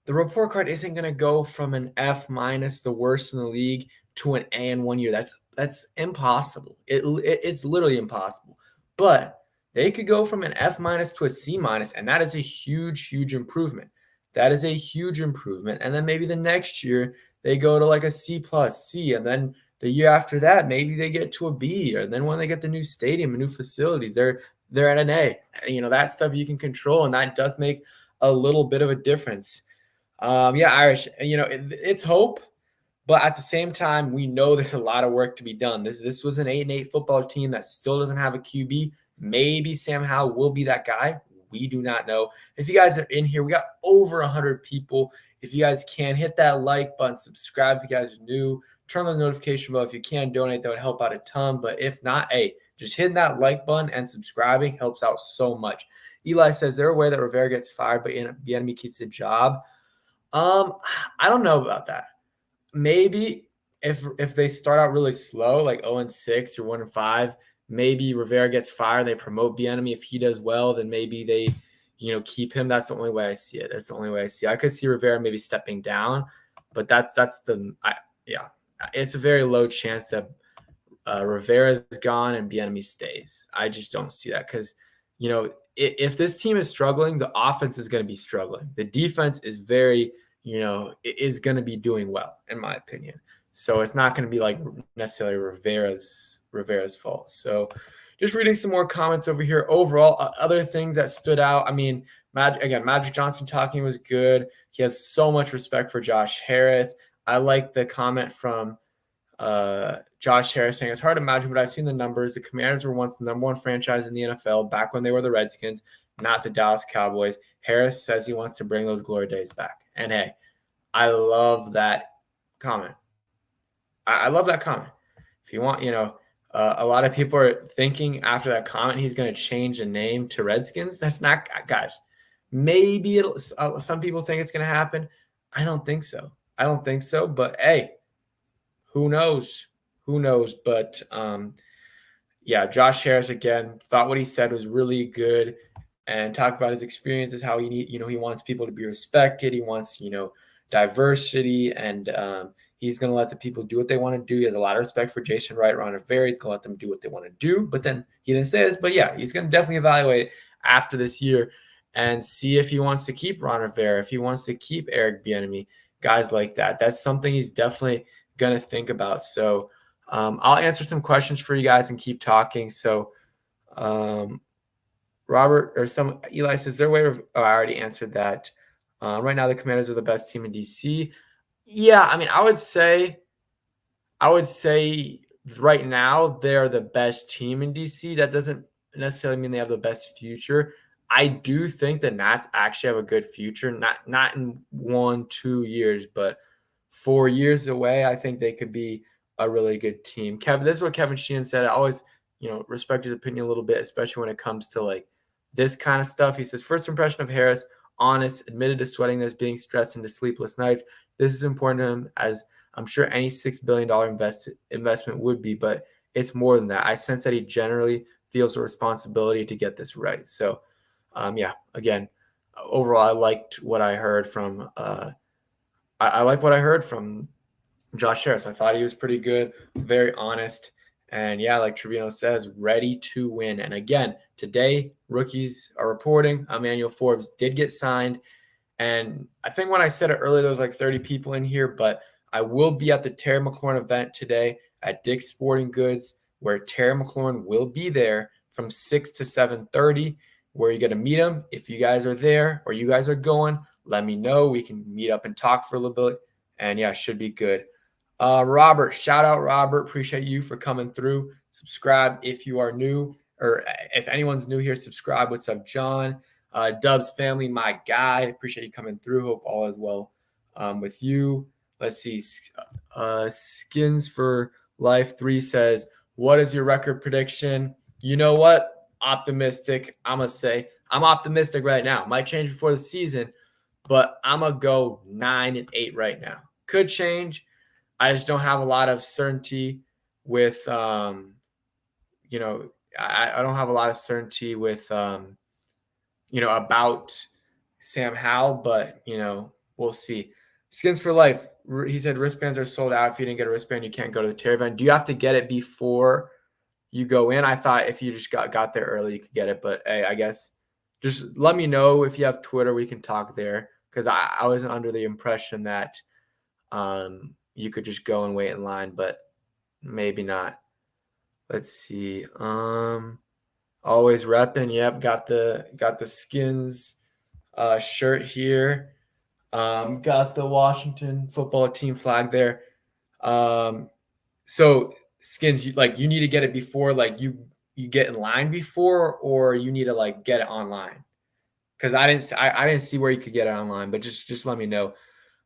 The report card isn't going to go from an F minus, the worst in the league, to an A in 1 year. That's impossible. It's literally impossible. But they could go from an F minus to a C minus, and that is a huge, huge improvement. That is a huge improvement. And then maybe the next year they go to like a C plus C, and then the year after that maybe they get to a B, and then when they get the new stadium and new facilities, they're at an A. You know, that stuff you can control, and that does make a little bit of a difference. Yeah, Irish, you know, it's hope, but at the same time, we know there's a lot of work to be done. This was an 8-8 football team that still doesn't have a QB. Maybe Sam Howell will be that guy. We do not know. If you guys are in here, we got over 100 people. If you guys can, hit that like button, subscribe if you guys are new, turn on the notification bell. If you can donate, that would help out a ton. But if not, hey, just hitting that like button and subscribing helps out so much. Eli says, is there a way that Rivera gets fired, but Bieniemy keeps the job? I don't know about that. Maybe if they start out really slow, like 0-6 or 1-5, maybe Rivera gets fired. They promote Bieniemy. If he does well, then maybe they, you know, keep him. That's the only way I see it. That's the only way I see it. I could see Rivera maybe stepping down, but yeah, it's a very low chance that Rivera's gone and Bieniemy stays. I just don't see that because, you know, if this team is struggling, the offense is going to be struggling. The defense is very, you know, is going to be doing well, in my opinion. So it's not going to be like necessarily Rivera's fault. So just reading some more comments over here. Overall, other things that stood out. I mean, Magic Johnson talking was good. He has so much respect for Josh Harris. I like the comment from Josh Harris saying, it's hard to imagine, but I've seen the numbers. The Commanders were once the #1 franchise in the NFL back when they were the Redskins, not the Dallas Cowboys. Harris says he wants to bring those glory days back. And hey, I love that comment. I love that comment. If you want, you know, a lot of people are thinking after that comment he's going to change the name to Redskins. That's not, guys. Maybe some people think it's going to happen. I don't think so. But hey, who knows? Who knows? But yeah, Josh Harris again thought what he said was really good, and talked about his experiences, how he wants people to be respected. He wants, you know, diversity, and he's going to let the people do what they want to do. He has a lot of respect for Jason Wright, Ron Rivera. He's going to let them do what they want to do. But then he didn't say this, but yeah, he's going to definitely evaluate after this year and see if he wants to keep Ron Rivera, if he wants to keep Eric Bieniemy, guys like that. That's something he's definitely going to think about. So I'll answer some questions for you guys and keep talking. So Robert or Eli says, is there a way I already answered that. Right now, the Commanders are the best team in DC. Yeah, I mean, I would say right now they're the best team in DC. That doesn't necessarily mean they have the best future. I do think the Nats actually have a good future, not in 1-2 years, but 4 years away. I think they could be a really good team. This is what Kevin Sheehan said. I always, you know, respect his opinion a little bit, especially when it comes to like this kind of stuff. He says, first impression of Harris, honest, admitted to sweating this, being stressed into sleepless nights. This is important to him, as I'm sure any $6 billion investment would be, but it's more than that. I sense that he generally feels a responsibility to get this right. So, yeah, again, overall, I liked what I heard from I like what I heard from Josh Harris. I thought he was pretty good, very honest. And yeah, like Trevino says, ready to win. And again, today, rookies are reporting. Emmanuel Forbes did get signed. And I think when I said it earlier, there was like 30 people in here, but I will be at the Terry McLaurin event today at Dick's Sporting Goods, where Terry McLaurin will be there from 6 to 7:30, where you're going to meet him. If you guys are there or you guys are going, let me know. We can meet up and talk for a little bit. And yeah, should be good. Robert, shout out Robert. Appreciate you for coming through. Subscribe if you are new, or if anyone's new here, subscribe. What's up, John? Dubs family, my guy. Appreciate you coming through. Hope all is well with you. Let's see. Skins for Life 3 says, what is your record prediction? You know what? Optimistic. I'm going to say I'm optimistic right now. Might change before the season, but I'm going to go 9-8 right now. Could change. I just don't have a lot of certainty with, you know, I don't have a lot of certainty with about Sam Howell, but we'll see. Skins for Life. He said wristbands are sold out. If you didn't get a wristband, you can't go to the Terry event. Do you have to get it before you go in? I thought if you just got there early, you could get it. But hey, I guess just let me know if you have Twitter. We can talk there, because I wasn't under the impression that you could just go and wait in line, but maybe not. Let's see. Always repping. Yep, got the Skins shirt here. Got the Washington football team flag there. So Skins, you need to get it before, you get in line before, or you need to get it online? Because I didn't see where you could get it online, but just let me know.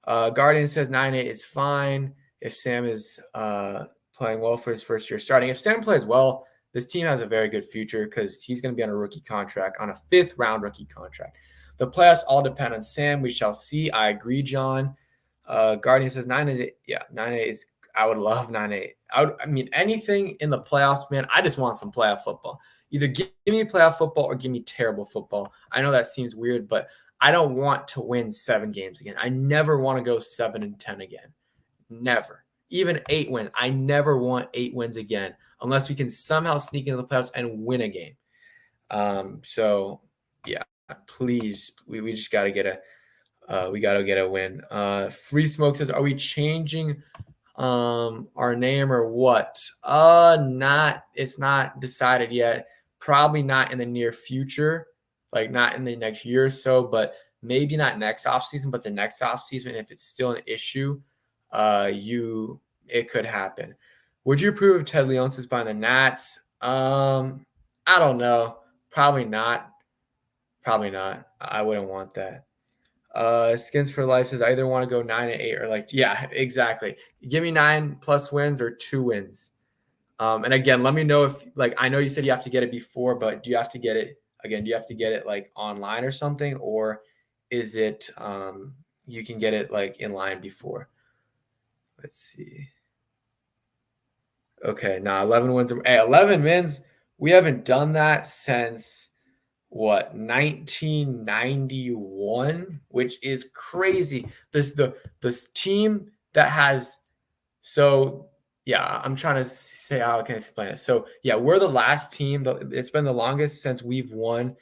Guardian says 9-8 is fine if Sam is playing well for his first year starting. If Sam plays well, this team has a very good future, because he's going to be on a rookie contract, on a 5th round rookie contract. The playoffs all depend on Sam. We shall see. I agree, John. Guardian says 9-8. Yeah, 9-8 is. I would love 9-8. I mean, anything in the playoffs, man. I just want some playoff football. Either give me playoff football or give me terrible football. I know that seems weird, but I don't want to win 7 games again. I never want to go 7-10 again. Never. Even 8 wins. I never want 8 wins again, unless we can somehow sneak into the playoffs and win a game. So yeah, please, we just got to get a win. Free Smoke says, are we changing our name or what? It's not decided yet. Probably not in the near future, not in the next year or so, but maybe not next offseason, but the next offseason, if it's still an issue, it could happen. Would you approve of Ted Leonsis buying the Nats? I don't know. Probably not. I wouldn't want that. Skins for Life says, I either want to go 9-8 or yeah, exactly. Give me 9+ wins or 2 wins. And again, let me know if I know you said you have to get it before, but do you have to get it again? Do you have to get it online or something, or is it you can get it in line before? Let's see. Okay, now 11 wins. Hey, 11 wins. We haven't done that since 1991, which is crazy. This team that has. So yeah, I'm trying to say how I can explain it. So yeah, we're the last team. It's been the longest since we've won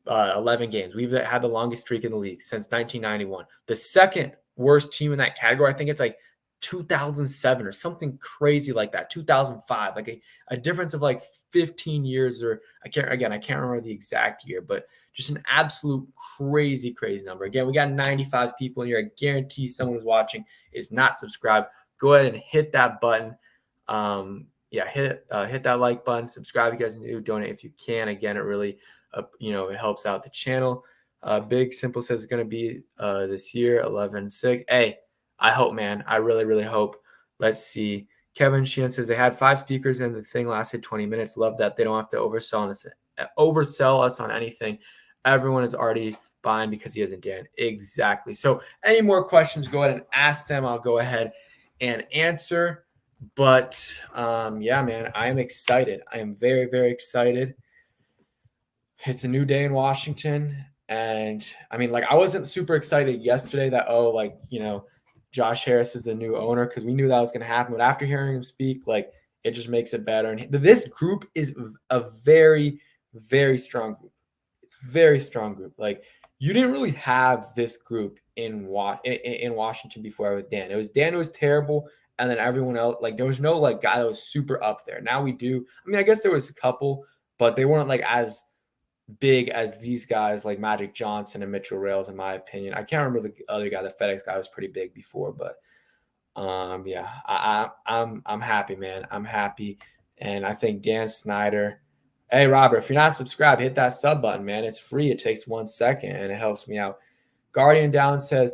11 games. We've had the longest streak in the league since 1991. The second worst team in that category, I think it's 2007 or something crazy like that. 2005, a difference of 15 years, or I can't remember the exact year, but just an absolute crazy number. Again, we got 95 people in here. I guarantee someone who's watching is not subscribed. Go ahead and hit that button. Hit that like button. Subscribe if you guys are new. Donate if you can. Again, it really it helps out the channel. Big Simple says it's going to be this year 11-6. Hey, I hope, man. I really, really hope. Let's see. Kevin Sheehan says they had 5 speakers and the thing lasted 20 minutes. Love that. They don't have to oversell us on anything. Everyone is already buying because he hasn't Dan. Exactly. So any more questions, go ahead and ask them. I'll go ahead and answer. But yeah, man, I am excited. I am very, very excited. It's a new day in Washington. And I mean, I wasn't super excited yesterday that, Josh Harris is the new owner, because we knew that was going to happen. But after hearing him speak, it just makes it better. And this group is a very, very strong group. It's a very strong group. You didn't really have this group in Washington before with Dan. It was Dan who was terrible, and then everyone else. There was no guy that was super up there. Now we do. I mean, I guess there was a couple, but they weren't as big as these guys like Magic Johnson and Mitchell Rales, in my opinion. I can't remember the other guy. The FedEx guy was pretty big before, but yeah, I'm happy, man. I'm happy, and I think Dan Snyder. Hey, Robert, if you're not subscribed, hit that sub button, man. It's free. It takes 1 second, and it helps me out. Guardian Down says,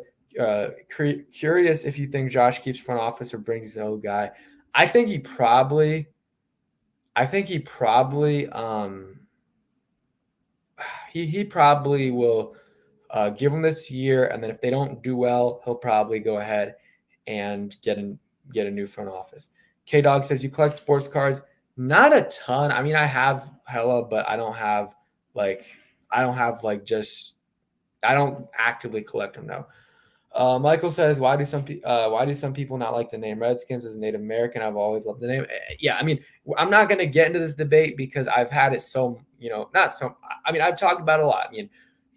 curious if you think Josh keeps front office or brings his old guy. I think he probably he probably will give them this year, and then if they don't do well, he'll probably go ahead and get a new front office. K Dog says, you collect sports cards. Not a ton. I mean, I have hella, but I don't have just, I don't actively collect them. No. Michael says, why do some people not like the name Redskins? As a Native American, I've always loved the name. Yeah, I mean, I'm not going to get into this debate because I've had it so, not so. I mean, I've talked about it a lot. I mean,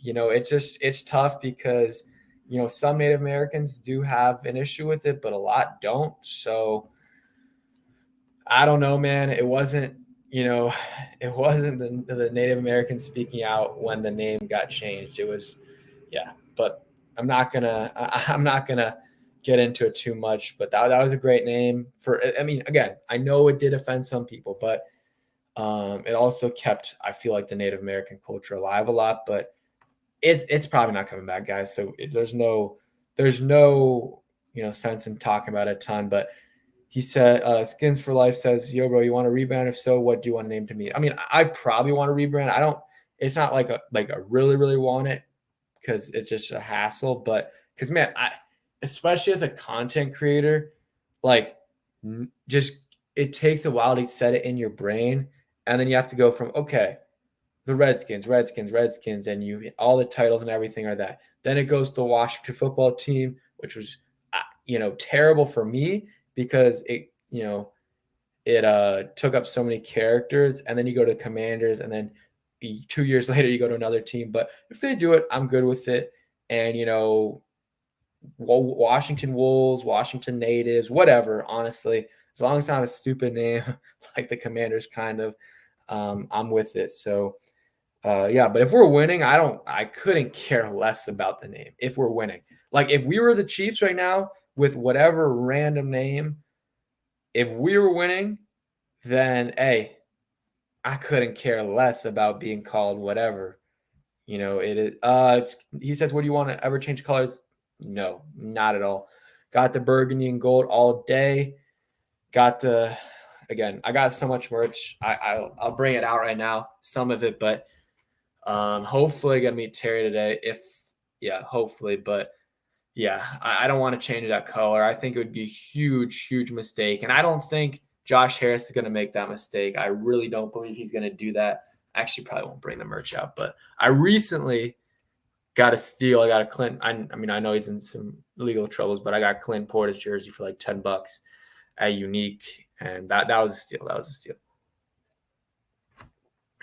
it's tough because, some Native Americans do have an issue with it, but a lot don't. So I don't know, man. It wasn't the Native Americans speaking out when the name got changed. It was, yeah, but I'm not gonna get into it too much, but that was a great name I mean, again, I know it did offend some people, but it also kept, I feel like, the Native American culture alive a lot, but it's probably not coming back, guys. So there's no sense in talking about it a ton, but he said, Skins for Life says, yo, bro, you want to rebrand? If so, what do you want to name to me? I mean, I probably want to rebrand. It's not like I really, really want it because it's just a hassle. But because, man, especially as a content creator, like it takes a while to set it in your brain. And then you have to go from, okay, the Redskins, and all the titles and everything are that. Then it goes to the Washington football team, which was, terrible for me because it took up so many characters. And then you go to Commanders, and then 2 years later you go to another team. But if they do it, I'm good with it. And Washington Wolves, Washington Natives, whatever. Honestly, as long as it's not a stupid name like the Commanders, kind of, I'm with it. So. Yeah, but if we're winning, I couldn't care less about the name if we're winning. Like if we were the Chiefs right now with whatever random name, if we were winning, then hey, I couldn't care less about being called whatever. It is. He says, "What do you want to ever change colors?" No, not at all. Got the burgundy and gold all day. I got so much merch. I'll bring it out right now. Some of it, but. Hopefully gonna meet Terry today. Hopefully, but yeah, I don't want to change that color. I think it would be a huge, huge mistake. And I don't think Josh Harris is gonna make that mistake. I really don't believe he's gonna do that. Actually, probably won't bring the merch out, but I recently got a steal. I got a Clint. I mean, I know he's in some legal troubles, but I got Clint Portis jersey for like $10 at Unique. And that was a steal. That was a steal.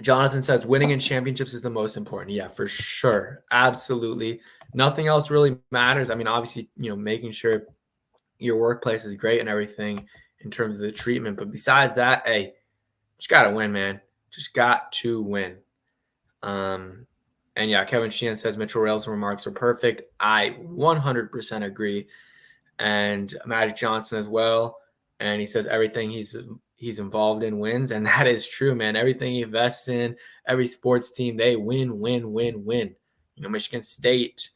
Jonathan says winning in championships is the most important. Yeah, for sure. Absolutely. Nothing else really matters. I mean, obviously, making sure your workplace is great and everything in terms of the treatment. But besides that, hey, just got to win, man. Just got to win. And yeah, Kevin Sheehan says Mitchell Rales' remarks are perfect. I 100% agree. And Magic Johnson as well. And he says everything he's involved in wins. And that is true, man. Everything he invests in, every sports team, they win. Michigan State,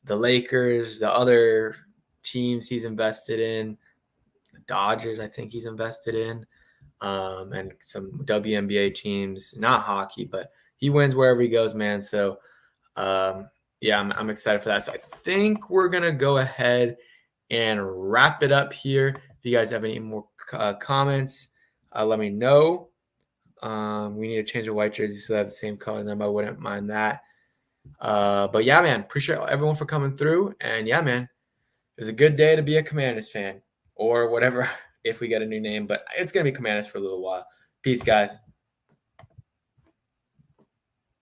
the Lakers, the other teams he's invested in, the Dodgers, I think he's invested in, and some WNBA teams, not hockey, but he wins wherever he goes, man. So, yeah, I'm excited for that. So I think we're going to go ahead and wrap it up here. If you guys have any more comments, let me know. We need to change the white jersey so they have the same color. Then I wouldn't mind that. But yeah, man, appreciate everyone for coming through. And yeah, man, it was a good day to be a Commanders fan or whatever if we get a new name. But it's going to be Commanders for a little while. Peace, guys.